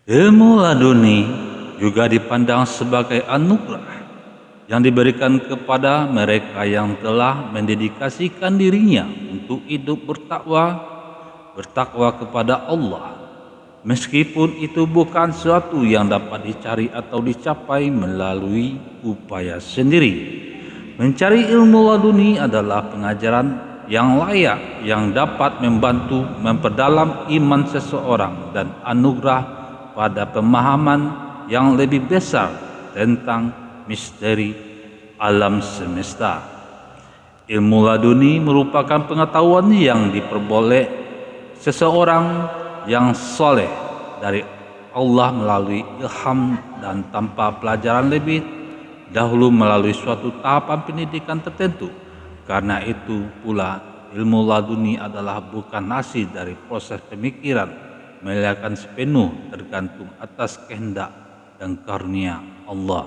Ilmu laduni juga dipandang sebagai anugerah yang diberikan kepada mereka yang telah mendedikasikan dirinya untuk hidup bertakwa kepada Allah. Meskipun itu bukan sesuatu yang dapat dicari atau dicapai melalui upaya sendiri. Mencari ilmu laduni adalah pengajaran yang layak yang dapat membantu memperdalam iman seseorang dan anugerah pada pemahaman yang lebih besar tentang misteri alam semesta. Ilmu laduni merupakan pengetahuan yang diperoleh seseorang yang soleh dari Allah melalui ilham dan tanpa pelajaran lebih dahulu melalui suatu tahapan pendidikan tertentu. Karena itu pula ilmu laduni adalah bukan hasil dari proses pemikiran, melainkan sepenuh tergantung atas kehendak dan karunia Allah.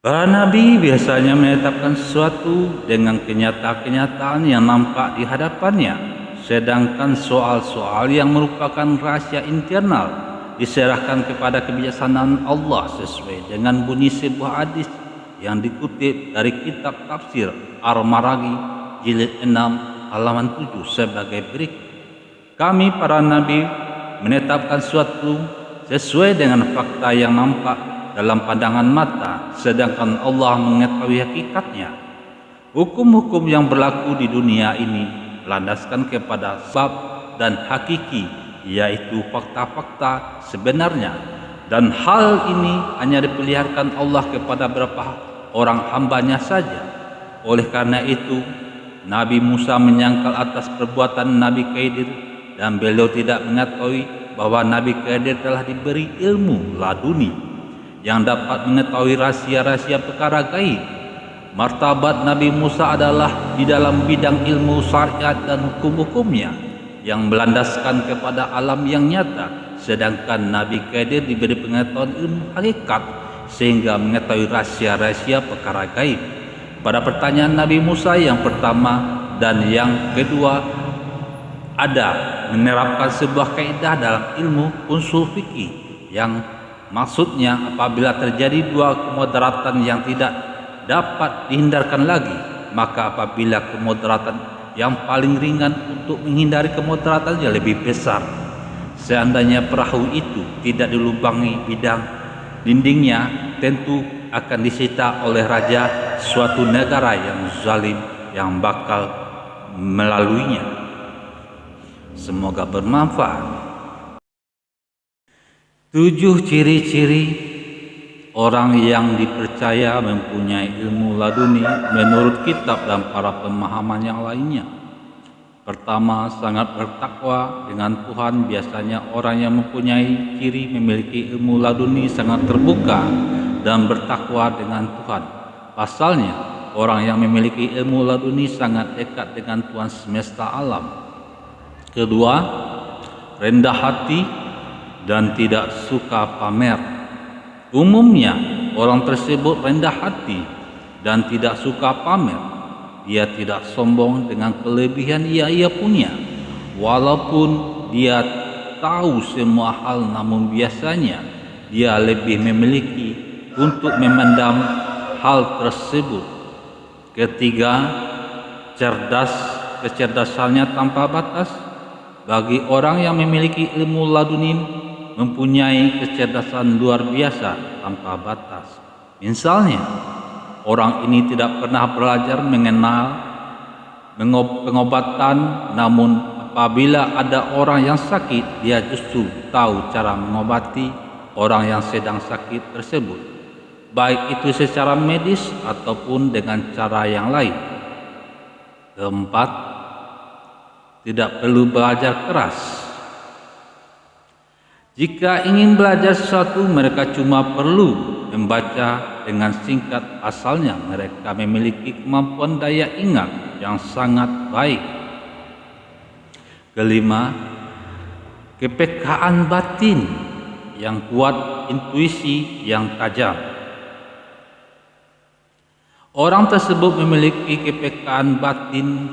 Para nabi biasanya menetapkan sesuatu dengan kenyataan yang nampak di hadapannya, sedangkan soal-soal yang merupakan rahasia internal diserahkan kepada kebijaksanaan Allah sesuai dengan bunyi sebuah hadis yang dikutip dari kitab tafsir Ar-Maraghi jilid 6 halaman 7 sebagai berikut. Kami para nabi menetapkan sesuatu sesuai dengan fakta yang nampak dalam pandangan mata, sedangkan Allah mengetahui hakikatnya. Hukum-hukum yang berlaku di dunia ini berlandaskan kepada sebab dan hakiki, yaitu fakta-fakta sebenarnya, dan hal ini hanya diperlihatkan Allah kepada beberapa orang hambanya saja. Oleh karena itu, Nabi Musa menyangkal atas perbuatan Nabi Khidir, dan beliau tidak mengetahui bahwa Nabi Khidir telah diberi ilmu laduni yang dapat mengetahui rahasia-rahasia perkara gaib. Martabat Nabi Musa adalah di dalam bidang ilmu syariat dan hukum-hukumnya yang berlandaskan kepada alam yang nyata, sedangkan Nabi Khidir diberi pengetahuan ilmu hakikat sehingga mengetahui rahasia-rahasia perkara gaib. Pada pertanyaan Nabi Musa yang pertama dan yang kedua, ada menerapkan sebuah kaidah dalam ilmu usul fikih yang maksudnya apabila terjadi dua kemudaratan yang tidak dapat dihindarkan lagi, maka apabila kemudaratan yang paling ringan untuk menghindari kemudaratan yang lebih besar, seandainya perahu itu tidak dilubangi bidang dindingnya, tentu akan disita oleh raja suatu negara yang zalim yang bakal melaluinya. Semoga bermanfaat. 7 ciri-ciri orang yang dipercaya mempunyai ilmu laduni menurut kitab dan para pemahaman yang lainnya. Pertama, sangat bertakwa dengan Tuhan. Biasanya orang yang mempunyai ciri memiliki ilmu laduni sangat terbuka dan bertakwa dengan Tuhan. Pasalnya, orang yang memiliki ilmu laduni sangat dekat dengan Tuhan semesta alam. Kedua, rendah hati dan tidak suka pamer. Umumnya, orang tersebut rendah hati dan tidak suka pamer. Dia tidak sombong dengan kelebihan yang ia punya, walaupun dia tahu semua hal, namun biasanya dia lebih memiliki untuk memendam hal tersebut. Ketiga, kecerdasannya tanpa batas. Bagi orang yang memiliki ilmu laduni mempunyai kecerdasan luar biasa tanpa batas. Misalnya, orang ini tidak pernah belajar mengenal pengobatan, namun apabila ada orang yang sakit, dia justru tahu cara mengobati orang yang sedang sakit tersebut, baik itu secara medis ataupun dengan cara yang lain. Keempat, tidak perlu belajar keras. Jika ingin belajar sesuatu, mereka cuma perlu membaca dengan singkat. Asalnya mereka memiliki kemampuan daya ingat yang sangat baik. Kelima, kepekaan batin yang kuat, intuisi yang tajam. Orang tersebut memiliki kepekaan batin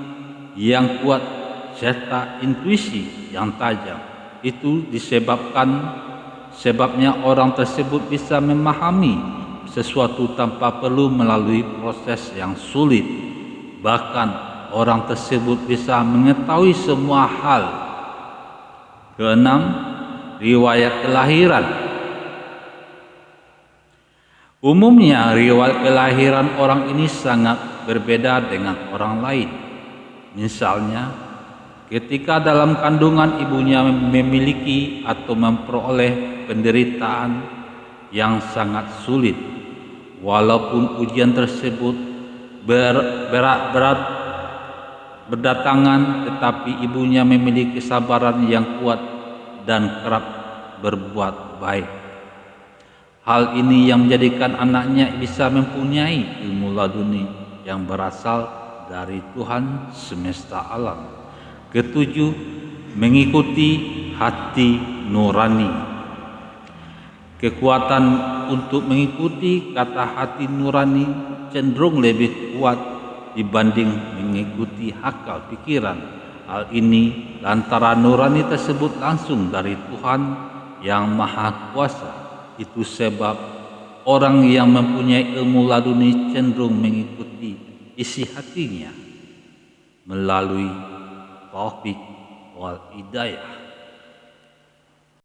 yang kuat serta intuisi yang tajam. Itu disebabkan Sebabnya orang tersebut bisa memahami sesuatu tanpa perlu melalui proses yang sulit. Bahkan orang tersebut bisa mengetahui semua hal. Keenam, riwayat kelahiran. Umumnya riwayat kelahiran orang ini sangat berbeda dengan orang lain. Misalnya, ketika dalam kandungan ibunya memiliki atau memperoleh penderitaan yang sangat sulit, walaupun ujian tersebut berat-berat berdatangan, tetapi ibunya memiliki kesabaran yang kuat dan kerap berbuat baik. Hal ini yang menjadikan anaknya bisa mempunyai ilmu laduni yang berasal dari Tuhan semesta alam. Ketujuh, mengikuti hati nurani. Kekuatan untuk mengikuti kata hati nurani cenderung lebih kuat dibanding mengikuti akal pikiran. Hal ini lantaran nurani tersebut langsung dari Tuhan yang Maha Kuasa. Itu sebab orang yang mempunyai ilmu laduni cenderung mengikuti isi hatinya melalui taufik wal hidayah.